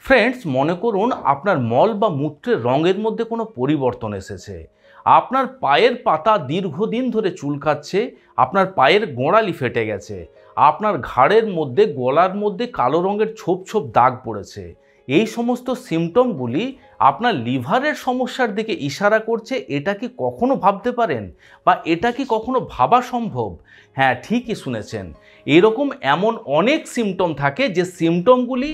Friends, মনে করুন আপনার মল বা মূত্রের রঙের মধ্যে কোনো পরিবর্তন এসেছে। আপনার পায়ের পাতা দীর্ঘদিন ধরে চুলকাচ্ছে, আপনার পায়ের গোড়ালি ফেটে গেছে, আপনার ঘাড়ের মধ্যে গলার মধ্যে কালো রঙের ছোপ ছোপ দাগ পড়েছে। এই সমস্ত সিমটমগুলি আপনার লিভারের সমস্যার দিকে ইশারা করছে। এটা কি কখনো ভাবতে পারেন বা এটা কি কখনো ভাবা সম্ভব? হ্যাঁ, ঠিকই শুনেছেন। এরকম এমন অনেক সিমটম থাকে যে সিমটমগুলি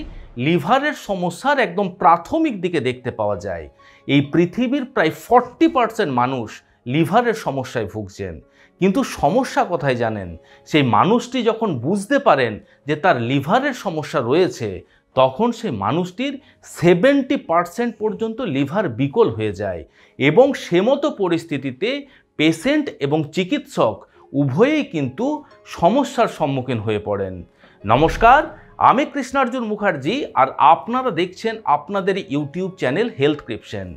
লিভারের সমস্যার একদম প্রাথমিক দিকে দেখতে পাওয়া যায়। এই পৃথিবীর প্রায় 40% মানুষ লিভারের সমস্যায় ভুগছেন। কিন্তু সমস্যা কোথায় জানেন? সেই মানুষটি যখন বুঝতে পারেন যে তার লিভারের সমস্যা রয়েছে, তখন সেই মানুষটির 70% পর্যন্ত লিভার বিকল হয়ে যায় এবং সে মতো পরিস্থিতিতে পেশেন্ট এবং চিকিৎসক উভয়েই কিন্তু সমস্যার সম্মুখীন হয়ে পড়েন। নমস্কার, আমি কৃষ্ণার্জুন মুখার্জি আর আপনারা দেখছেন আপনাদের ইউটিউব চ্যানেল হেলথক্রিপশন।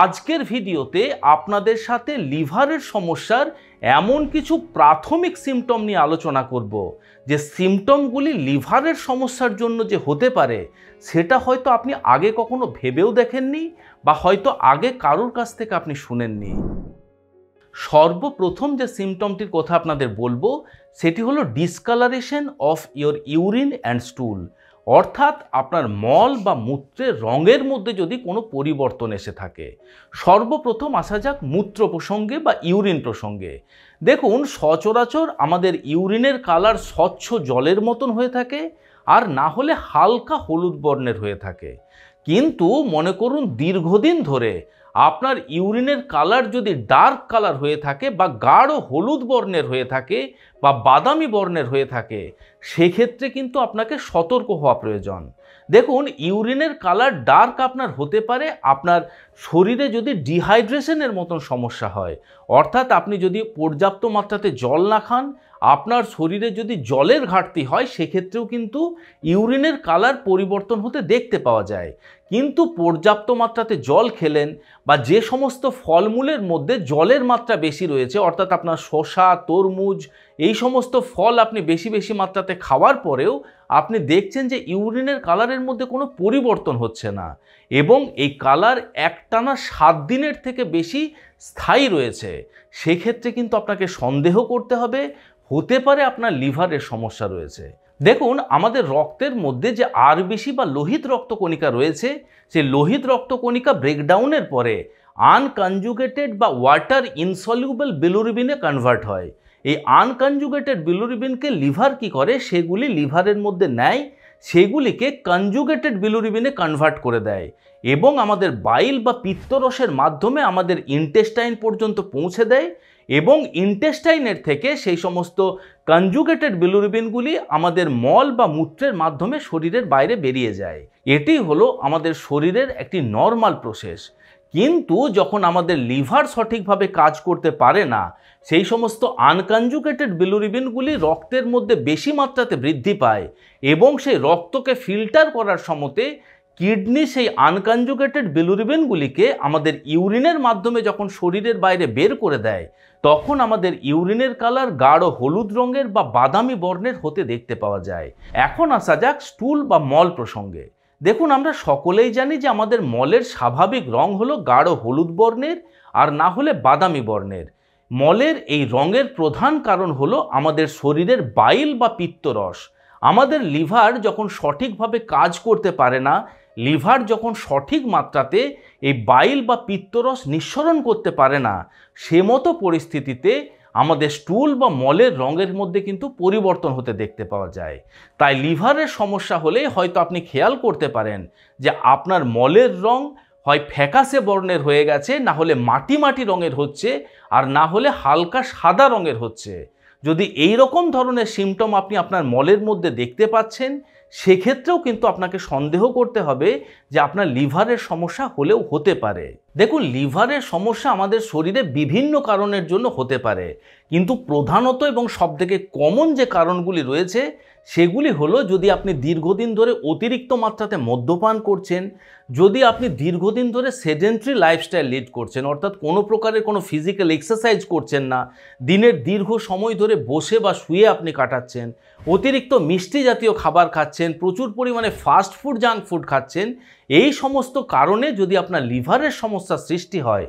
আজকের ভিডিওতে আপনাদের সাথে লিভারের সমস্যার এমন কিছু প্রাথমিক সিমটম নিয়ে আলোচনা করব যে সিমটমগুলি লিভারের সমস্যার জন্য যে হতে পারে সেটা হয়তো আপনি আগে কখনো ভেবেও দেখেননি বা হয়তো আগে কারোর কাছ থেকে আপনি শুনেননি। সর্বপ্রথম যে সিমটমটির কথা আপনাদের বলবো সেটি হলো discolouration of your urine and স্টুল, অর্থাৎ আপনার মল বা মূত্রের রঙের মধ্যে যদি কোনো পরিবর্তন এসে থাকে। সর্বপ্রথম আসা যাক মূত্র প্রসঙ্গে বা ইউরিন প্রসঙ্গে। দেখুন, সচরাচর আমাদের ইউরিনের কালার স্বচ্ছ জলের মতন হয়ে থাকে আর না হলে হালকা হলুদ বর্ণের হয়ে থাকে। কিন্তু মনে করুন দীর্ঘদিন ধরে আপনার ইউরিনের কালার যদি ডার্ক কালার হয়ে থাকে বা গাঢ় হলুদ বর্ণের হয়ে থাকে বা বাদামি বর্ণের হয়ে থাকে, সেক্ষেত্রে কিন্তু আপনাকে সতর্ক হওয়া প্রয়োজন। দেখুন, ইউরিনের কালার ডার্ক আপনার হতে পারে আপনার শরীরে যদি ডিহাইড্রেশনের মতন সমস্যা হয়, অর্থাৎ আপনি যদি পর্যাপ্ত মাত্রাতে জল না খান, আপনার শরীরে যদি জলের ঘাটতি হয়, সেক্ষেত্রেও কিন্তু ইউরিনের কালার পরিবর্তন হতে দেখতে পাওয়া যায়। কিন্তু পর্যাপ্ত মাত্রাতে জল খেলেন বা যে সমস্ত ফলমূলের মধ্যে জলের মাত্রা বেশি রয়েছে, অর্থাৎ আপনার শসা, তরমুজ, এই সমস্ত ফল আপনি বেশি বেশি মাত্রাতে খাওয়ার পরেও আপনি দেখছেন যে ইউরিনের কালারের মধ্যে কোনো পরিবর্তন হচ্ছে না এবং এই কালার একটানা 7 দিনের থেকে বেশি স্থায়ী রয়েছে, সেক্ষেত্রে কিন্তু আপনাকে সন্দেহ করতে হবে, হতে পারে আপনার লিভারের সমস্যা রয়েছে। দেখুন, আমাদের রক্তের মধ্যে যে আরবিসি বা লোহিত রক্তকণিকা রয়েছে, সেই লোহিত রক্তকণিকা ব্রেকডাউনের পরে আনকনজুগেটেড বা ওয়াটার ইনসলিউবল বিলিরুবিনে কনভার্ট হয়। এই আনকনজুগেটেড বিলিরুবিনকে লিভার কি করে, সেগুলি লিভারের মধ্যে নেয়, সেগুলিকে কনজুগেটেড বিলিরুবিনে কনভার্ট করে দেয় এবং আমাদের বাইল বা পিত্তরসের মাধ্যমে আমাদের ইন্টেস্টাইন পর্যন্ত পৌঁছে দেয় এবং ইন্টেস্টাইনের থেকে সেই সমস্ত কনজুগেটেড বিলিরুবিনগুলি আমাদের মল বা মূত্রের মাধ্যমে শরীরের বাইরে বেরিয়ে যায়। এটি হলো আমাদের শরীরের একটি নর্মাল প্রসেস। কিন্তু যখন আমাদের লিভার সঠিকভাবে কাজ করতে পারে না, সেই সমস্ত আনকনজুগেটেড বিলিরুবিনগুলি রক্তের মধ্যে বেশি মাত্রাতে বৃদ্ধি পায় এবং সেই রক্তকে ফিল্টার করার সময়তে কিডনি সেই আনকনজুগেটেড বিলিরুবিনগুলিকে আমাদের ইউরিনের মাধ্যমে যখন শরীরের বাইরে বের করে দেয়, তখন আমাদের ইউরিনের কালার গাঢ় হলুদ রঙের বা বাদামি বর্ণের হতে দেখতে পাওয়া যায়। এখন আসা যাক স্টুল বা মল প্রসঙ্গে। দেখুন, আমরা সকলেই জানি যে আমাদের মলের স্বাভাবিক রং হলো গাঢ় হলুদ বর্ণের আর না হলে বাদামি বর্ণের। মলের এই রঙের প্রধান কারণ হলো আমাদের শরীরের বাইল বা পিত্তরস। আমাদের লিভার যখন সঠিকভাবে কাজ করতে পারে না, লিভার যখন সঠিক মাত্রাতে এই বাইল বা পিত্তরস নিঃসরণ করতে পারে না, সে মতো পরিস্থিতিতে আমাদের স্টুল বা মলের রঙের মধ্যে কিন্তু পরিবর্তন হতে দেখতে পাওয়া যায়। তাই লিভারের সমস্যা হলে হয়তো আপনি খেয়াল করতে পারেন যে আপনার মলের রং হয় ফ্যাকাশে বর্ণের হয়ে গেছে, না হলে মাটি মাটি রঙের হচ্ছে, আর না হলে হালকা সাদা রঙের হচ্ছে। যদি এই রকম ধরনের সিমটম আপনি আপনার মলের মধ্যে দেখতে পাচ্ছেন, সেক্ষেত্রেও কিন্তু আপনাকে সন্দেহ করতে হবে যে আপনার লিভারের সমস্যা হলেও হতে পারে। দেখুন, লিভারের সমস্যা আমাদের শরীরে বিভিন্ন কারণের জন্য হতে পারে, কিন্তু প্রধানত এবং সবথেকে কমন যে কারণগুলি রয়েছে সেগুলি হলো, যদি আপনি দীর্ঘদিন ধরে অতিরিক্ত মাত্রাতে মদ্যপান করছেন, যদি আপনি দীর্ঘদিন ধরে সেডেন্টারি লাইফস্টাইল লিড করছেন, অর্থাৎ কোনো প্রকারের কোনো ফিজিক্যাল এক্সারসাইজ করছেন না, দিনের দীর্ঘ সময় ধরে বসে বা শুয়ে আপনি কাটাচ্ছেন, অতিরিক্ত মিষ্টি জাতীয় খাবার খাচ্ছেন, প্রচুর পরিমাণে ফাস্ট ফুড, জাঙ্ক ফুড খাচ্ছেন, এই সমস্ত কারণে যদি আপনার লিভারের সমস্যার সৃষ্টি হয়,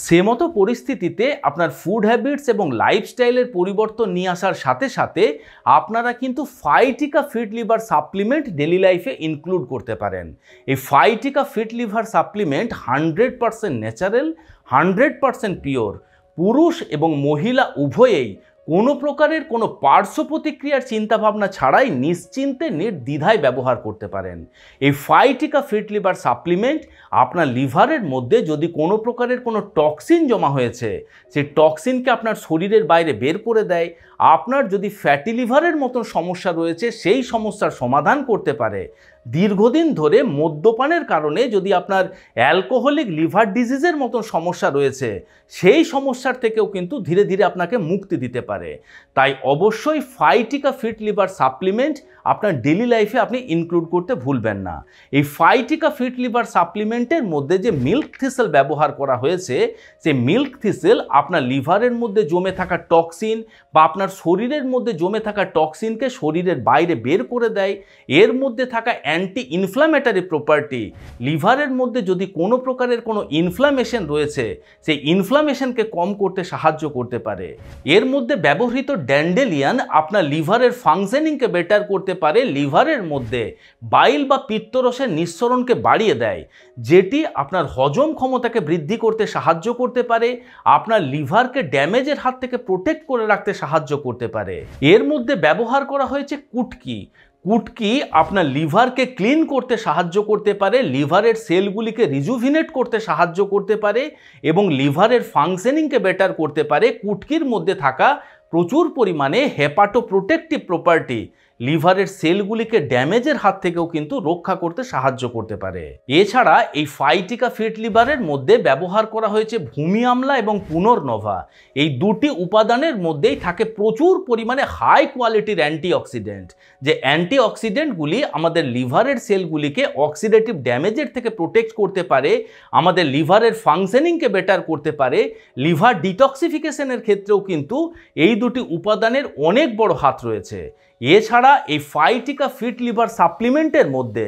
সে মতো পরিস্থিতিতে আপনার ফুড হ্যাবিটস এবং লাইফস্টাইলের পরিবর্তন নিয়ে আসার সাথে সাথে আপনারা কিন্তু ফাইটিকা ফিট লিভার সাপ্লিমেন্ট ডেলি লাইফে ইনক্লুড করতে পারেন। এই ফাইটিকা fit liver supplement 100% natural, 100% pure, পুরুষ এবং মহিলা উভয়েই কোনো প্রকারের কোনো পার্শ্ব প্রতিক্রিয়ার চিন্তাভাবনা ছাড়াই নিশ্চিন্তে নির্দ্বিধায় ব্যবহার করতে পারেন। এই ফাইটিকা ফিট লিভার সাপ্লিমেন্ট আপনার লিভারের মধ্যে যদি কোনো প্রকারের কোনো টক্সিন জমা হয়েছে, সেই টক্সিনকে আপনার শরীরের বাইরে বের করে দেয়। আপনার যদি ফ্যাটি লিভারের মতন সমস্যা রয়েছে, সেই সমস্যার সমাধান করতে পারে। দীর্ঘদিন ধরে মদ্যপানের কারণে যদি আপনার অ্যালকোহলিক লিভার ডিজিজের মতন সমস্যা রয়েছে, সেই সমস্যার থেকেও কিন্তু ধীরে ধীরে আপনাকে মুক্তি দিতে পারে। তাই অবশ্যই ফাইটিকা ফিট লিভার সাপ্লিমেন্ট আপনার ডেলি লাইফে আপনি ইনক্লুড করতে ভুলবেন না। এই ফাইটিকা ফিট লিভার সাপ্লিমেন্টের মধ্যে যে মিল্ক থিসেল ব্যবহার করা হয়েছে, সেই মিল্ক থিসেল আপনার লিভারের মধ্যে জমে থাকা টক্সিন বা আপনার শরীরের মধ্যে জমে থাকা টক্সিনকে শরীরের বাইরে বের করে দেয়। এর মধ্যে থাকা অ্যান্টি ইনফ্ল্যামেটারি প্রপার্টি লিভারের মধ্যে যদি কোনো প্রকারের কোনো ইনফ্ল্যামেশন রয়েছে, সেই ইনফ্ল্যামেশনকে কম করতে সাহায্য করতে পারে। এর মধ্যে ব্যবহৃত ড্যান্ডেলিয়ান আপনার লিভারের ফাংশনিংকে বেটার করতে পারে, লিভারের মধ্যে বাইল বা পিত্তরসের নিঃসরণকে বাড়িয়ে দেয়, যেটি আপনার হজম ক্ষমতাকে বৃদ্ধি করতে সাহায্য করতে পারে, আপনার লিভারকে ড্যামেজের হাত থেকে প্রোটেক্ট করে রাখতে সাহায্য করতে পারে। এর মধ্যে ব্যবহার করা হয়েছে কুটকি। কুটকি আপনার লিভারকে ক্লিন করতে সাহায্য করতে পারে, লিভারের সেলগুলিকে রিজুভিনেট করতে সাহায্য করতে পারে এবং লিভারের ফাংশনিংকে বেটার করতে পারে। কুটকির মধ্যে থাকা প্রচুর পরিমাণে হেপাটোপ্রোটেক্টিভ প্রপার্টি লিভারের সেলগুলিকে ড্যামেজের হাত থেকেও কিন্তু রক্ষা করতে সাহায্য করতে পারে। এছাড়া এই ফাইটিকা ফিট লিভারের মধ্যে ব্যবহার করা হয়েছে ভূমি আমলা এবং পুনর্নভা। এই দুটি উপাদানের মধ্যেই থাকে প্রচুর পরিমাণে হাই কোয়ালিটির অ্যান্টিঅক্সিডেন্ট, যে অ্যান্টিঅক্সিডেন্টগুলি আমাদের লিভারের সেলগুলিকে অক্সিডেটিভ ড্যামেজের থেকে প্রোটেক্ট করতে পারে, আমাদের লিভারের ফাংশনিংকে বেটার করতে পারে। লিভার ডিটক্সিফিকেশনের ক্ষেত্রেও কিন্তু এই দুটি উপাদানের অনেক বড় হাত রয়েছে। এছাড়া এই ফাইটিকা ফিট লিভার সাপ্লিমেন্টের মধ্যে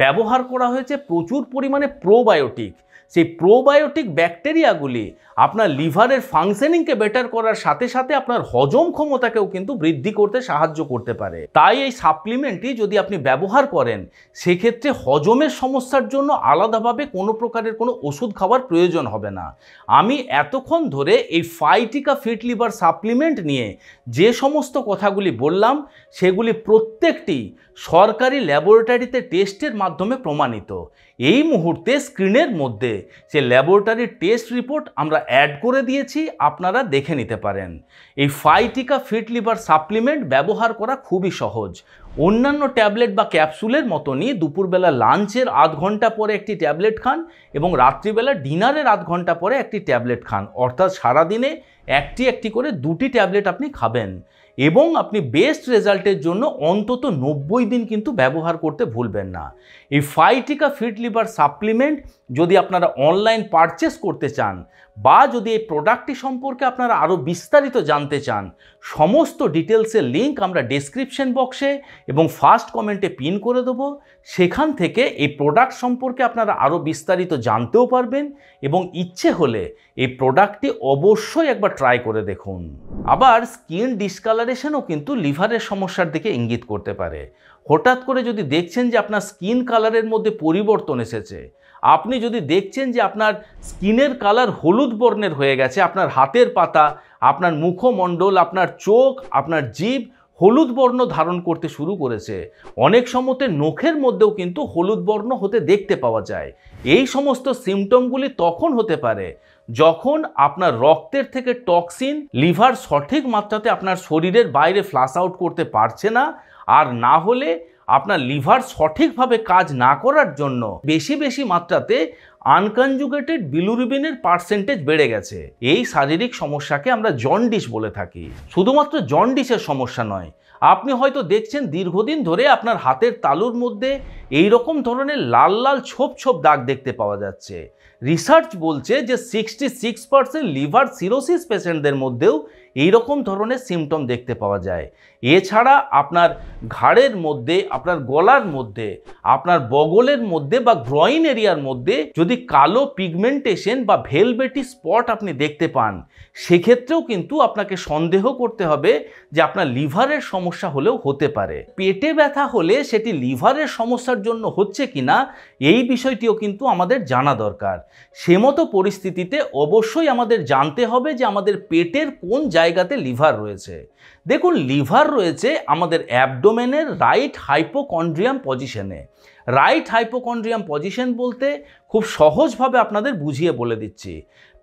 ব্যবহার করা হয়েছে প্রচুর পরিমাণে প্রোবায়োটিক। সেই প্রোবায়োটিক ব্যাকটেরিয়াগুলি আপনার লিভারের ফাংশনিংকে বেটার করার সাথে সাথে আপনার হজম ক্ষমতাকেও কিন্তু বৃদ্ধি করতে সাহায্য করতে পারে। তাই এই সাপ্লিমেন্টটি যদি আপনি ব্যবহার করেন, সেক্ষেত্রে হজমের সমস্যার জন্য আলাদাভাবে কোনো প্রকারের কোনো ওষুধ খাওয়ার প্রয়োজন হবে না। আমি এতক্ষণ ধরে এই ফাইটিকা ফিট লিভার সাপ্লিমেন্ট নিয়ে যে সমস্ত কথাগুলি বললাম, সেগুলি প্রত্যেকটি সরকারি ল্যাবরেটরিতে টেস্টের মাধ্যমে প্রমাণিত। এই মুহূর্তে স্ক্রিনের মধ্যে সে ল্যাবরেটরি টেস্ট রিপোর্ট আমরা অ্যাড করে দিয়েছি, আপনারা দেখে নিতে পারেন। এই ফাইটিকা ফিট লিভার সাপ্লিমেন্ট ব্যবহার করা খুবই সহজ। অন্যান্য ট্যাবলেট বা ক্যাপসুলের মতনই দুপুরবেলা লাঞ্চের আধ ঘন্টা পরে একটি ট্যাবলেট খান এবং রাত্রিবেলা ডিনারের আধ ঘন্টা পরে একটি ট্যাবলেট খান, অর্থাৎ সারাদিনে একটি একটি করে দুটি ট্যাবলেট আপনি খাবেন এবং আপনি বেস্ট রেজাল্টের জন্য অন্তত 90 দিন কিন্তু ব্যবহার করতে ভুলবেন না। এই ফাইটিকা ফিট লিভার সাপ্লিমেন্ট যদি আপনারা অনলাইন পারচেস করতে চান বা যদি এই প্রোডাক্টটি সম্পর্কে আপনারা আরও বিস্তারিত জানতে চান, সমস্ত ডিটেলসের লিঙ্ক আমরা ডেসক্রিপশন বক্সে এবং ফার্স্ট কমেন্টে পিন করে দেবো। সেখান থেকে এই প্রোডাক্ট সম্পর্কে আপনারা আরও বিস্তারিত জানতেও পারবেন এবং ইচ্ছে হলে এই প্রোডাক্টটি অবশ্যই একবার ট্রাই করে দেখুন। আবার স্কিন ডিসকালারেশনও কিন্তু লিভারের সমস্যার দিকে ইঙ্গিত করতে পারে। হঠাৎ করে যদি দেখছেন যে আপনার স্কিন কালারের মধ্যে পরিবর্তন এসেছে, আপনি যদি দেখছেন যে আপনার স্কিনের কালার হলুদ বর্ণের হয়ে গেছে, আপনার হাতের পাতা, আপনার মুখমণ্ডল, আপনার চোখ, আপনার জিভ হলুদ বর্ণ ধারণ করতে শুরু করেছে, অনেক সময়তে নখের মধ্যেও কিন্তু হলুদ বর্ণ হতে দেখতে পাওয়া যায়, এই সমস্ত সিমটমগুলি তখন হতে পারে যখন আপনার রক্তের থেকে টক্সিন লিভার সঠিক মাত্রাতে আপনার শরীরের বাইরে ফ্লাশ আউট করতে পারছে না, আর না হলে আপনার লিভার সঠিকভাবে কাজ না করার জন্য বেশি বেশি মাত্রাতে আনকনজুগেটেড বিলিরুবিনের পার্সেন্টেজ বেড়ে গেছে। এই শারীরিক সমস্যাকে আমরা জন্ডিস বলে থাকি। শুধুমাত্র জন্ডিসের সমস্যা নয়, আপনি হয়তো দেখছেন দীর্ঘদিন ধরে আপনার হাতের তালুর মধ্যে এই রকম ধরনের লাল লাল ছোপ ছোপ দাগ দেখতে পাওয়া যাচ্ছে। রিসার্চ বলছে যে 66% লিভার সিরোসিস পেশেন্টদের মধ্যেও এই রকম ধরনের সিমটম দেখতে পাওয়া যায়। এছাড়া আপনার ঘাড়ের মধ্যে, আপনার গলার মধ্যে, আপনার বগলের মধ্যে বা গ্রয়েন এরিয়ার মধ্যে যদি কালো পিগমেন্টেশন বা ভেলভেটি স্পট আপনি দেখতে পান, সেক্ষেত্রেও কিন্তু আপনাকে সন্দেহ করতে হবে যে আপনার লিভারের সমস্যা হলেও হতে পারে। পেটে ব্যথা হলে সেটি লিভারের সমস্যার জন্য হচ্ছে কিনা এই বিষয়টিও কিন্তু আমাদের জানা দরকার। সে মতো পরিস্থিতিতে অবশ্যই আমাদের জানতে হবে যে আমাদের পেটের কোন জায়গাতে লিভার রয়েছে। দেখুন, লিভার রয়েছে আমাদের অ্যাবডোমেনের রাইট হাইপোকন্ড্রিয়াম পজিশনে। রাইট হাইপোকন্ড্রিয়াম পজিশন বলতে খুব সহজভাবে আপনাদের বুঝিয়ে বলে দিচ্ছি।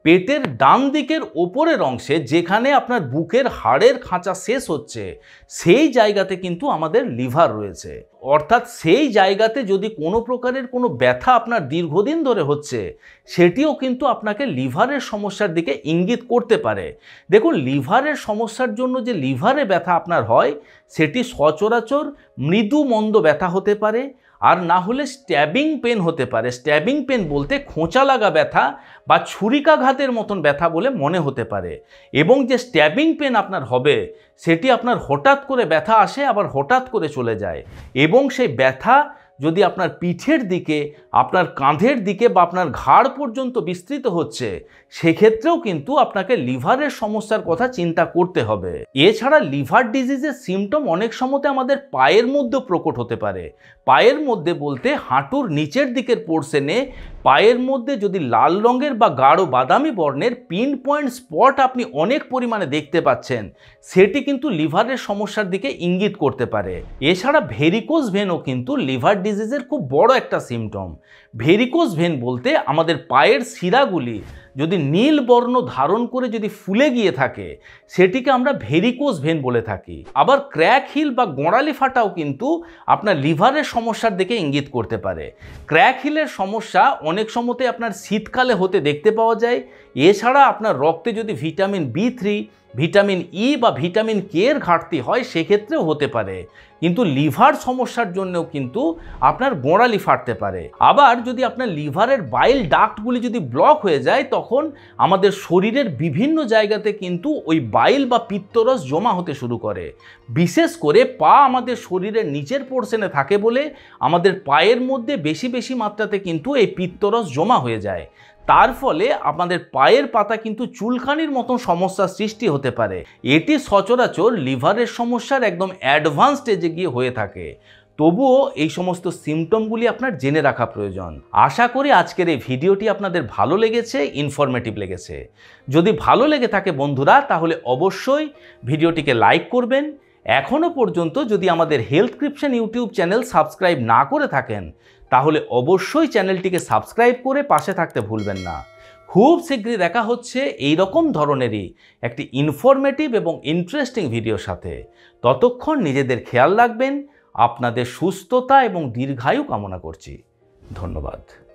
পেটের ডান দিকের ওপরের অংশে যেখানে আপনার বুকের হাড়ের খাঁচা শেষ হচ্ছে, সেই জায়গাতে কিন্তু আমাদের লিভার রয়েছে। অর্থাৎ সেই জায়গাতে যদি কোনো প্রকারের কোনো ব্যথা আপনার দীর্ঘদিন ধরে হচ্ছে, সেটিও কিন্তু আপনাকে লিভারের সমস্যার দিকে ইঙ্গিত করতে পারে। দেখুন, লিভারের সমস্যার জন্য যে লিভারে ব্যথা আপনার হয়, সেটি সচরাচর মৃদু মন্দ ব্যথা হতে পারে, আর না হলে স্ট্যাবিং পেন হতে পারে। স্ট্যাবিং পেন বলতে খোঁচা লাগা ব্যথা বা ছুরিকাঘাতের মতন ব্যথা বলে মনে হতে পারে। এবং যে স্ট্যাবিং পেন আপনার হবে, সেটি আপনার হঠাৎ করে ব্যথা আসে, আবার হঠাৎ করে চলে যায়। এবং সেই ব্যথা যদি আপনার পিঠের দিকে, আপনার কাঁধের দিকে বা আপনার ঘাড় পর্যন্ত বিস্তৃত হচ্ছে, সেক্ষেত্রেও কিন্তু আপনাকে লিভারের সমস্যার কথা চিন্তা করতে হবে। এছাড়া লিভার ডিজিজের সিমটম অনেক সময়তে আমাদের পায়ের মধ্যে প্রকট হতে পারে। পায়ের মধ্যে বলতে হাঁটুর নিচের দিকের পোর্শনে পায়ের মধ্যে যদি লাল রঙের বা গাঢ় বাদামি বর্ণের পিন পয়েন্ট স্পট আপনি অনেক পরিমাণে দেখতে পাচ্ছেন, সেটি কিন্তু লিভারের সমস্যার দিকে ইঙ্গিত করতে পারে। এছাড়া ভেরিকোজ ভেনও কিন্তু লিভার ডিজিজের খুব বড় একটা সিমটম। ভেরিকোজ ভেন বলতে আমাদের পায়ের শিরাগুলি যদি নীল বর্ণ ধারণ করে যদি ফুলে গিয়ে থাকে, সেটিকে আমরা ভেরিকোজ ভেন বলে থাকি। আবার ক্র্যাক হিল বা গোড়ালি ফাটাও কিন্তু আপনার লিভারের সমস্যার দিকে ইঙ্গিত করতে পারে। ক্র্যাক হিলের সমস্যা অনেক সময়তে আপনার শীতকালে হতে দেখতে পাওয়া যায়। এছাড়া আপনার রক্তে যদি ভিটামিন B3, ভিটামিন ই বা ভিটামিন কে এর ঘাটতি হয়, সেক্ষেত্রেও হতে পারে। কিন্তু লিভার সমস্যার জন্যও কিন্তু আপনার গোড়ালি ফাটতে পারে। আবার যদি আপনার লিভারের বাইল ডাক্টগুলি যদি ব্লক হয়ে যায়, তখন আমাদের শরীরের বিভিন্ন জায়গাতে কিন্তু ওই বাইল বা পিত্তরস জমা হতে শুরু করে। বিশেষ করে পা আমাদের শরীরের নিচের পোর্শনে থাকে বলে আমাদের পায়ের মধ্যে বেশি বেশি মাত্রাতে কিন্তু এই পিত্তরস জমা হয়ে যায়। তার ফলে আমাদের পায়ের পাতা কিন্তু চুলকানির মতন সমস্যার সৃষ্টি হতে পারে। এটি সচরাচর লিভারের সমস্যার একদম অ্যাডভান্স স্টেজে গিয়ে হয়ে থাকে। তবুও এই সমস্ত সিমটমগুলি আপনার জেনে রাখা প্রয়োজন। আশা করি আজকের এই ভিডিওটি আপনাদের ভালো লেগেছে, ইনফরমেটিভ লেগেছে। যদি ভালো লেগে থাকে বন্ধুরা, তাহলে অবশ্যই ভিডিওটিকে লাইক করবেন। এখনও পর্যন্ত যদি আমাদের হেলথক্রিপশন ইউটিউব চ্যানেল সাবস্ক্রাইব না করে থাকেন, তাহলে অবশ্যই চ্যানেলটিকে সাবস্ক্রাইব করে পাশে থাকতে ভুলবেন না। খুব শীঘ্রই দেখা হচ্ছে এই রকম ধরনেরই একটি ইনফরমেটিভ এবং ইন্টারেস্টিং ভিডিওর সাথে। ততক্ষণ নিজেদের খেয়াল রাখবেন। আপনাদের সুস্থতা এবং দীর্ঘায়ু কামনা করছি। ধন্যবাদ।